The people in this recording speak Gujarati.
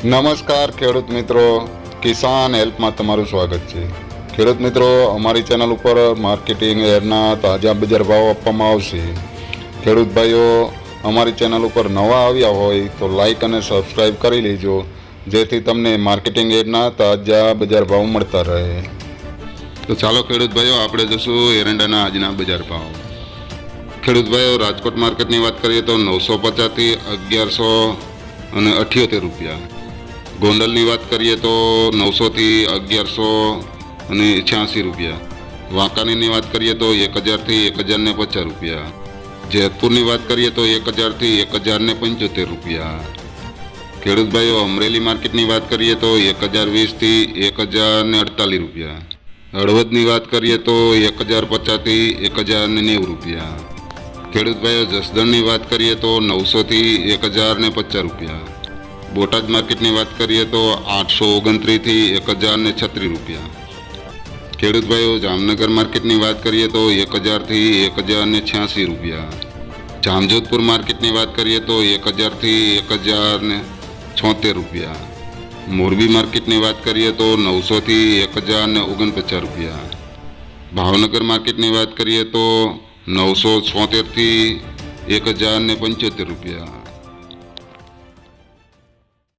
નમસ્કાર ખેડૂત મિત્રો, કિસાન હેલ્પમાં તમારું સ્વાગત છે। ખેડૂત મિત્રો, અમારી ચેનલ ઉપર માર્કેટિંગ યાર્ડના તાજા બજાર ભાવ આપવામાં આવશે। ખેડૂત ભાઈઓ અમારી ચેનલ ઉપર નવા આવ્યા હોય તો લાઈક અને સબસ્ક્રાઈબ કરી લેજો, જેથી તમને માર્કેટિંગ યાર્ડના તાજા બજાર ભાવ મળતા રહે। તો ચાલો ખેડૂત ભાઈઓ, આપણે જોશું એરંડાના આજના બજાર ભાવ। ખેડૂત ભાઈઓ, રાજકોટ માર્કેટની વાત કરીએ તો 950થી 1178 રૂપિયા। ગોંડલની વાત કરીએ તો 900થી 1186 રૂપિયા। વાંકાનેરની વાત કરીએ તો 1000થી 1050 રૂપિયા। જેતપુરની વાત કરીએ તો 1000થી 1075 રૂપિયા। ખેડૂત ભાઈઓ, અમરેલી માર્કેટની વાત કરીએ તો 1020થી 1048 રૂપિયા। હળવદની વાત કરીએ તો 1050થી 1090 રૂપિયા। ખેડૂત ભાઈઓ, જસદણની વાત કરીએ તો 900થી 1050 રૂપિયા। બોટાદ માર્કેટની વાત કરીએ તો 829થી 1036 રૂપિયા। ખેડૂત ભાઈઓ, જામનગર માર્કેટની વાત કરીએ તો 1000થી 1086 રૂપિયા। જામજોધપુર માર્કેટની વાત કરીએ તો 1000થી 1076 રૂપિયા। મોરબી માર્કેટની વાત કરીએ તો 900થી 1049 રૂપિયા। ભાવનગર માર્કેટની વાત કરીએ તો 976થી 1075 રૂપિયા।